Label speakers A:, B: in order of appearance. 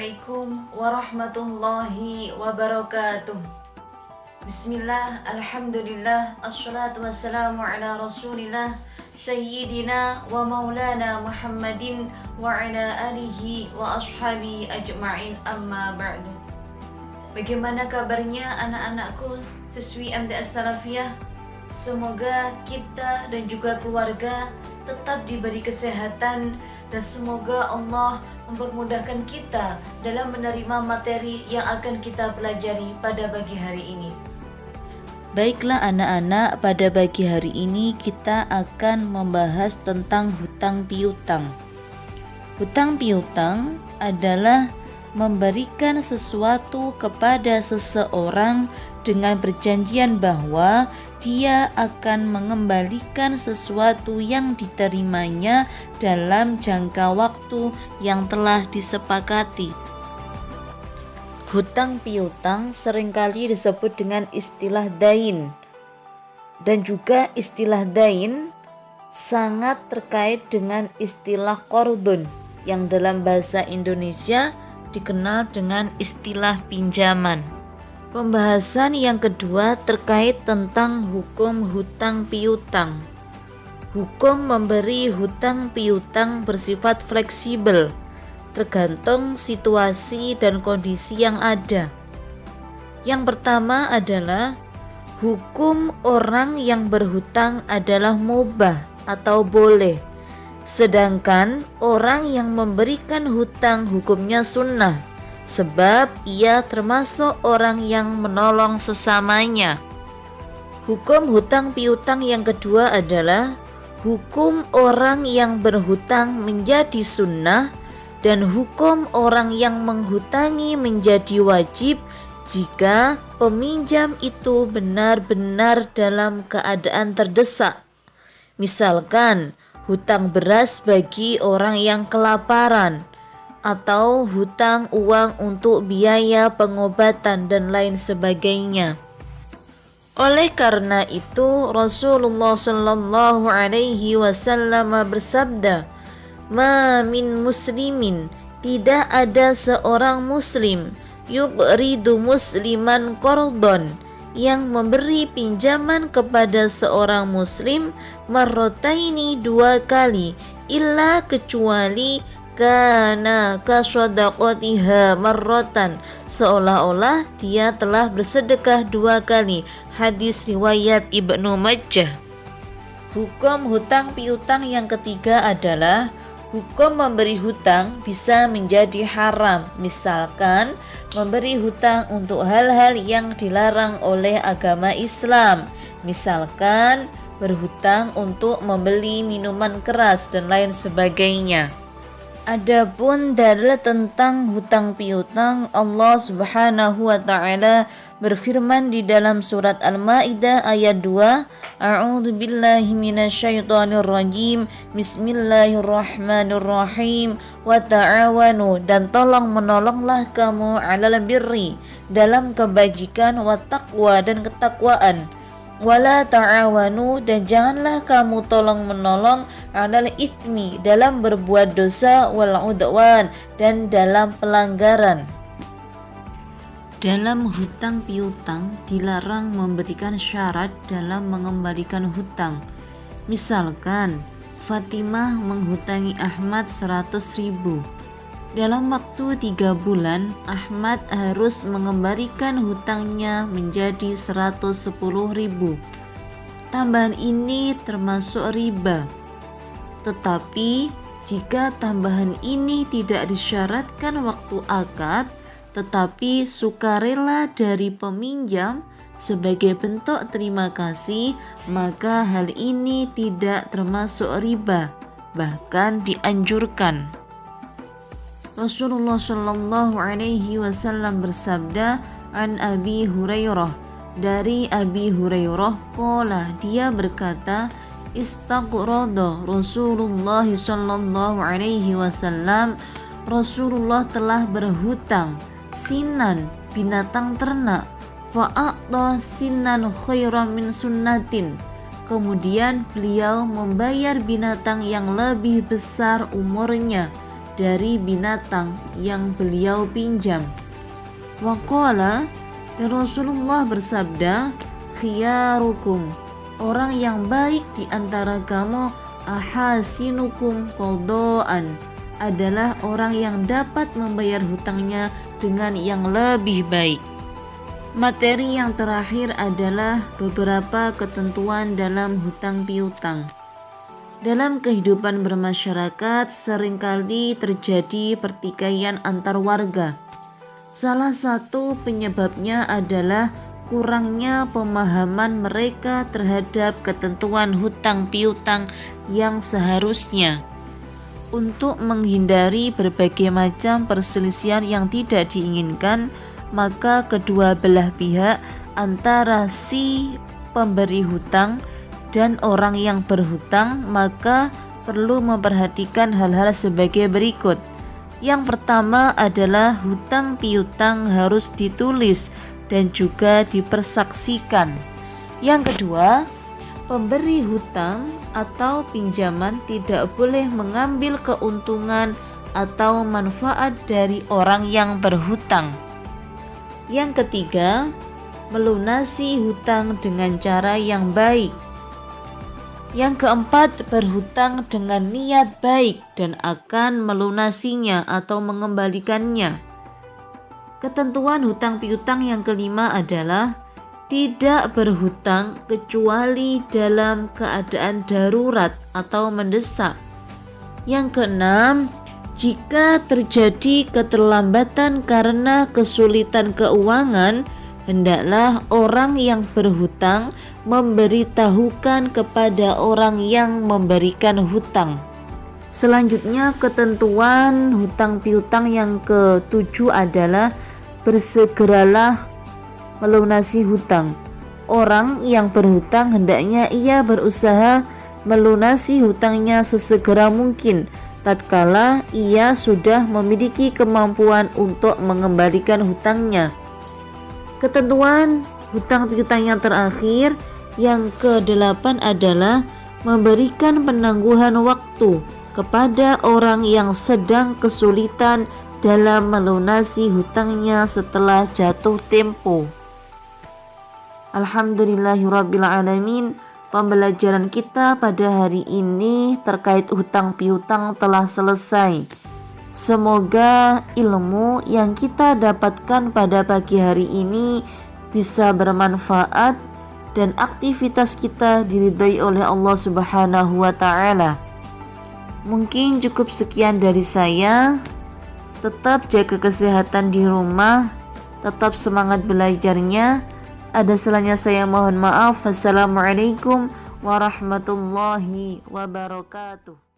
A: Assalamualaikum warahmatullahi wabarakatuh. Bismillah, alhamdulillah, assalatu wassalamu ala rasulillah Sayyidina wa maulana Muhammadin wa ala alihi wa ashabi ajma'in, amma ba'du. Bagaimana kabarnya anak-anakku siswi MT As-Salafiyah? Semoga kita dan juga keluarga tetap diberi kesehatan dan semoga Allah mempermudahkan kita dalam menerima materi yang akan kita pelajari pada pagi hari ini.
B: Baiklah anak-anak, pada pagi hari ini kita akan membahas tentang hutang piutang. Hutang piutang adalah memberikan sesuatu kepada seseorang dengan perjanjian bahwa dia akan mengembalikan sesuatu yang diterimanya dalam jangka waktu yang telah disepakati. Hutang piutang seringkali disebut dengan istilah dain, dan juga istilah dain sangat terkait dengan istilah qardun yang dalam bahasa Indonesia dikenal dengan istilah pinjaman. Pembahasan yang kedua terkait tentang hukum hutang piutang. Hukum memberi hutang piutang bersifat fleksibel, tergantung situasi dan kondisi yang ada. Yang pertama adalah hukum orang yang berhutang adalah mubah atau boleh, sedangkan orang yang memberikan hutang hukumnya sunnah, sebab ia termasuk orang yang menolong sesamanya. Hukum hutang piutang yang kedua adalah hukum orang yang berhutang menjadi sunnah, dan hukum orang yang menghutangi menjadi wajib jika peminjam itu benar-benar dalam keadaan terdesak. Misalkan hutang beras bagi orang yang kelaparan, atau hutang uang untuk biaya pengobatan dan lain sebagainya. Oleh karena itu Rasulullah Shallallahu Alaihi Wasallam bersabda, "Ma min muslimin, tidak ada seorang muslim yuqridu musliman qardon, yang memberi pinjaman kepada seorang muslim marrotaini, dua kali, illa kecuali kana kasadaqatiha marrotan, seolah-olah dia telah bersedekah dua kali." Hadis riwayat Ibnu Majah. Hukum hutang piutang yang ketiga adalah hukum memberi hutang bisa menjadi haram, misalkan memberi hutang untuk hal-hal yang dilarang oleh agama Islam, misalkan berhutang untuk membeli minuman keras dan lain sebagainya. Adapun dalil tentang hutang piutang, Allah Subhanahu wa taala berfirman di dalam surat Al-Maidah ayat 2, A'udzu billahi minasyaitonir rajim. Bismillahirrahmanirrahim. Wa ta'awanu, dan tolong menolonglah kamu 'alal birri, dalam kebajikan, wa taqwa, dan ketakwaan. Wala ta'awanu, dan janganlah kamu tolong menolong 'alal itsmi, dalam berbuat dosa, wal udwan, dan dalam pelanggaran. Dalam hutang piutang dilarang memberikan syarat dalam mengembalikan hutang. Misalkan Fatimah menghutangi Ahmad 100.000. Dalam waktu 3 bulan, Ahmad harus mengembalikan hutangnya menjadi 110.000. Tambahan ini termasuk riba. Tetapi jika tambahan ini tidak disyaratkan waktu akad, tetapi sukarela dari peminjam sebagai bentuk terima kasih, maka hal ini tidak termasuk riba, bahkan dianjurkan. Rasulullah Shallallahu Alaihi Wasallam bersabda, an Abi Hurairah, dari Abi Hurairah, qala, dia berkata, istaqrada Rasulullah Shallallahu Alaihi Wasallam, Rasulullah telah berhutang sinan, binatang ternak, fa'a'ta sinan khairan min sunnatin, kemudian beliau membayar binatang yang lebih besar umurnya, dari binatang yang beliau pinjam. Waqala, dan Rasulullah bersabda, khiyarukum, orang yang baik di antara kamu, ahasinukum qadaan, adalah orang yang dapat membayar hutangnya dengan yang lebih baik. Materi yang terakhir adalah beberapa ketentuan dalam hutang piutang. Dalam kehidupan bermasyarakat seringkali terjadi pertikaian antar warga. Salah satu penyebabnya adalah kurangnya pemahaman mereka terhadap ketentuan hutang piutang yang seharusnya. Untuk menghindari berbagai macam perselisihan yang tidak diinginkan, maka kedua belah pihak antara si pemberi hutang dan orang yang berhutang maka perlu memperhatikan hal-hal sebagai berikut. Yang pertama adalah hutang piutang harus ditulis dan juga dipersaksikan. Yang kedua, pemberi hutang atau pinjaman tidak boleh mengambil keuntungan atau manfaat dari orang yang berhutang. Yang ketiga, melunasi hutang dengan cara yang baik. Yang keempat, berhutang dengan niat baik dan akan melunasinya atau mengembalikannya. Ketentuan hutang piutang yang kelima adalah tidak berhutang kecuali dalam keadaan darurat atau mendesak. Yang keenam, jika terjadi keterlambatan karena kesulitan keuangan, hendaklah orang yang berhutang memberitahukan kepada orang yang memberikan hutang. Selanjutnya, ketentuan hutang piutang yang ketujuh adalah bersegeralah melunasi hutang. Orang yang berhutang hendaknya ia berusaha melunasi hutangnya sesegera mungkin tatkala ia sudah memiliki kemampuan untuk mengembalikan hutangnya. Ketentuan hutang piutang yang terakhir yang ke-8 adalah memberikan penangguhan waktu kepada orang yang sedang kesulitan dalam melunasi hutangnya setelah jatuh tempo. Alhamdulillahirrabbilalamin. Pembelajaran kita pada hari ini terkait hutang piutang telah selesai. Semoga ilmu yang kita dapatkan pada pagi hari ini bisa bermanfaat dan aktivitas kita diridhai oleh Allah Subhanahu wa taala. Mungkin cukup sekian dari saya. Tetap jaga kesehatan di rumah, tetap semangat belajarnya. Ada salahnya saya mohon maaf. Wassalamualaikum warahmatullahi wabarakatuh.